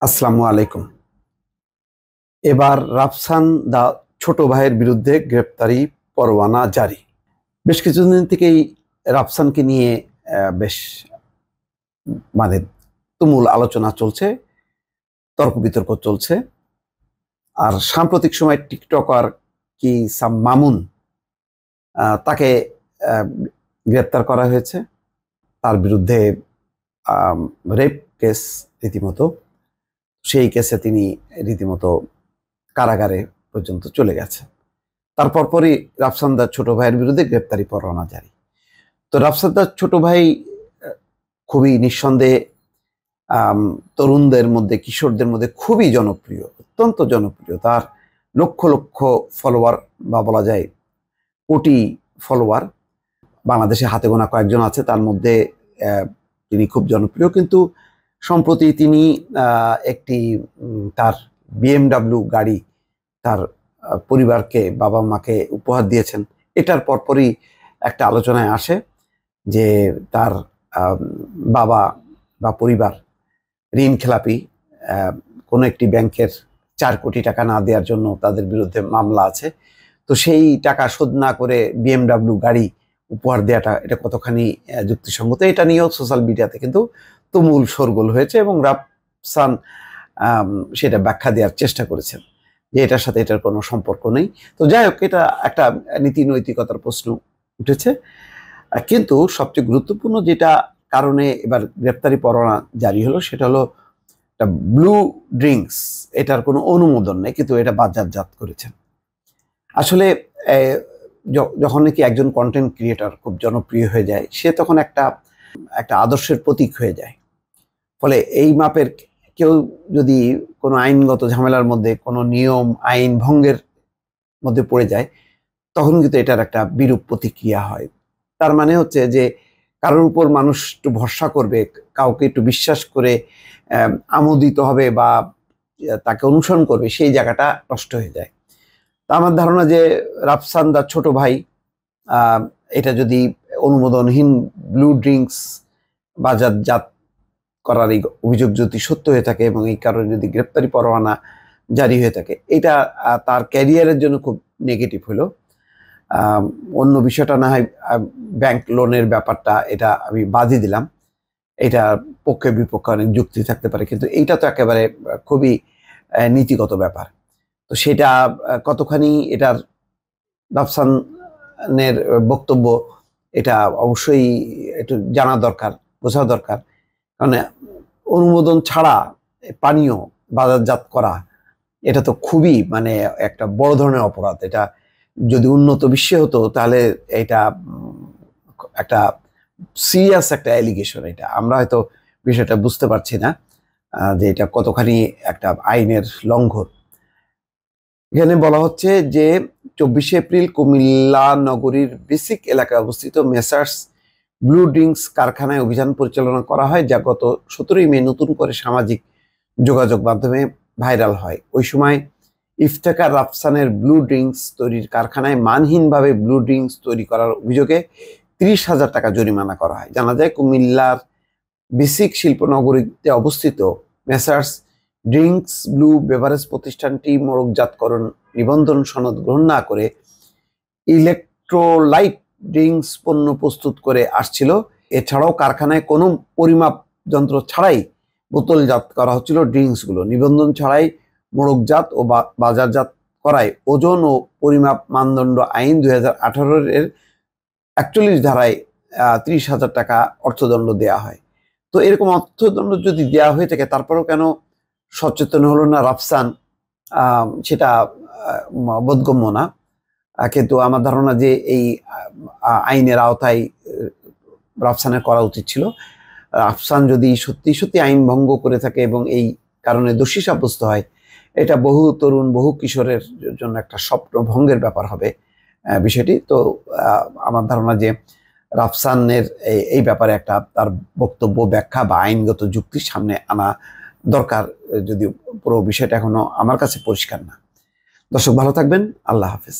আসসালামু আলাইকুম। এবার রাফসান দা ছোট ভাইয়ের বিরুদ্ধে গ্রেপ্তারি পরোয়ানা জারি। বেশ কিছুদিন থেকেই রাফসানকে নিয়ে বেশ মানে তুমুল আলোচনা চলছে, তর্ক বিতর্ক চলছে। আর সাম্প্রতিক সময় টিকটকার কি সাম মামুন তাকে গ্রেপ্তার করা হয়েছে। তার বিরুদ্ধে রেপ কেস রীতিমতো, সেই কেসে তিনি রীতিমতো কারাগারে পর্যন্ত চলে গেছে। তারপর পরই রাফসানদার ছোট ভাইয়ের বিরুদ্ধে গ্রেপ্তারি পরোয়ানা জারি। তো রাফসানদার ছোট ভাই খুবই নিঃসন্দেহে তরুণদের মধ্যে, কিশোরদের মধ্যে খুবই জনপ্রিয়, অত্যন্ত জনপ্রিয়। তার লক্ষ লক্ষ ফলোয়ার, বা বলা যায় কোটি ফলোয়ার। বাংলাদেশে হাতে গোনা কয়েকজন আছে, তার মধ্যে তিনি খুব জনপ্রিয়। কিন্তু সম্প্রতি তিনি একটি তার BMW গাড়ি তার পরিবারকে, বাবা মাকে উপহার দিয়েছেন। এটার পরপরই একটা আলোচনায় আসে যে তার বাবা বা পরিবার ঋণ খেলাপি, কোনো একটি ব্যাংকের 4 কোটি টাকা না দেওয়ার জন্য তাদের বিরুদ্ধে মামলা আছে। তো সেই টাকা শোধ না করে BMW গাড়ি উপহার দেওয়াটা এটা কতখানি যুক্তিসঙ্গত, এটা নিয়েও সোশ্যাল মিডিয়াতে কিন্তু তুমুল শোরগোল হয়েছে, এবং রাফসান সেটা ব্যাখ্যা দেওয়ার চেষ্টা করেছেন যে এটার সাথে এটার কোনো সম্পর্ক নেই। তো যাই হোক, এটা একটা নীতি নৈতিকতার প্রশ্ন উঠেছে। কিন্তু সবচেয়ে গুরুত্বপূর্ণ যেটা কারণে এবার গ্রেপ্তারি পরোয়ানা জারি হলো, সেটা হলো একটা ব্লু ড্রিঙ্কস। এটার কোনো অনুমোদন নেই, কিন্তু এটা বাজারজাত করেছেন। আসলে যখন নাকি একজন কন্টেন্ট ক্রিয়েটর খুব জনপ্রিয় হয়ে যায়, সে তখন একটা আদর্শের প্রতীক হয়ে যায়। ফলে এই মাপের কেউ যদি কোনো আইনগত ঝামেলার মধ্যে, কোনো নিয়ম আইন ভঙ্গের মধ্যে পড়ে যায়, তখন কিন্তু এটার একটা বিরূপ প্রতিক্রিয়া হয়। তার মানে হচ্ছে যে কারোর উপর মানুষ একটু ভরসা করবে, কাউকে একটু বিশ্বাস করে আমোদিত হবে বা তাকে অনুসরণ করবে, সেই জায়গাটা নষ্ট হয়ে যায়। তা আমার ধারণা যে রাফসান দার ছোট ভাই এটা যদি অনুমোদনহীন ব্লু ড্রিঙ্কস বাজারজাত করার এই অভিযোগ যদি সত্য হয়ে থাকে, এবং এই কারণে যদি গ্রেপ্তারি পরোয়ানা জারি হয়ে থাকে, এটা তার ক্যারিয়ারের জন্য খুব নেগেটিভ হলো। অন্য বিষয়টা না হয়, ব্যাংক লোনের ব্যাপারটা এটা আমি বাদই দিলাম, এটা পক্ষে বিপক্ষে অনেক যুক্তি থাকতে পারে, কিন্তু এইটা তো একেবারে খুবই নীতিগত ব্যাপার। তো সেটা কতখানি এটার রাফসানের বক্তব্য, এটা অবশ্যই একটু জানা দরকার, বোঝা দরকার। কারণ অনুমোদন ছাড়া পানীয় বাজারজাত করা, এটা তো খুবই একটা বড় ধরনের অপরাধ। এটা যদি উন্নত বিশ্বে হতো, তাহলে এটা একটা সিরিয়াস একটা অ্যালিগেশন। এটা আমরা হয়তো বিষয়টা বুঝতে পারছি না যে এটা কতখানি একটা আইনের লঙ্ঘন। এখানে বলা হচ্ছে যে 24শে এপ্রিল কুমিল্লা নগরীর বেসিক এলাকায় অবস্থিত মেসার্স ব্লু ড্রিঙ্কস কারখানায় অভিযান পরিচালনা করা হয়, যা গত 17ই মে নতুন করে সামাজিক যোগাযোগ মাধ্যমে ভাইরাল হয়। ওই সময় ইফতেখার রাফসানের ব্লু ড্রিঙ্কস তৈরির কারখানায় মানহীনভাবে ব্লু ড্রিঙ্কস তৈরি করার অভিযোগে 30,000 টাকা জরিমানা করা হয়। জানা যায় কুমিল্লার বেসিক শিল্পনগরীতে অবস্থিত মেসার্স ড্রিঙ্কস ব্লু বেভারেজ প্রতিষ্ঠানটি মোড়কজাতকরণ নিবন্ধন সনদ গ্রহণ না করে ইলেকট্রোলাইট ড্রিঙ্কস পণ্য প্রস্তুত করে আসছিল। এছাড়াও কারখানায় কোনো পরিমাপ যন্ত্র ছাড়াই বোতলজাত করা হচ্ছিল ড্রিঙ্কসগুলো। নিবন্ধন ছাড়াই মোড়কজাত ও বাজারজাত করায় ওজন ও পরিমাপ মানদণ্ড আইন 2018 এর 41 ধারায় 30,000 টাকা অর্থদণ্ড দেয়া হয়। তো এরকম অর্থদণ্ড যদি দেওয়া হয়ে থাকে, তারপরেও কেন সচেতন হলো না রাফসান, সেটা বোধগম্য না। কিন্তু আমার ধারণা যে এই আইনের আওতায় রাফসানের করা উচিত ছিল। রাফসান যদি সত্যি সত্যি আইন ভঙ্গ করে থাকে এবং এই কারণে দোষী সাব্যস্ত হয়, এটা বহু তরুণ, বহু কিশোরের জন্য একটা স্বপ্ন ভঙ্গের ব্যাপার হবে বিষয়টি। তো আমার ধারণা যে রাফসানের এই ব্যাপারে একটা তার বক্তব্য, ব্যাখ্যা বা আইনগত যুক্তির সামনে আনা দরকার, যদিও পুরো বিষয়টা এখনো আমার কাছে পরিষ্কার না। দর্শক, ভালো থাকবেন। আল্লাহ হাফেজ।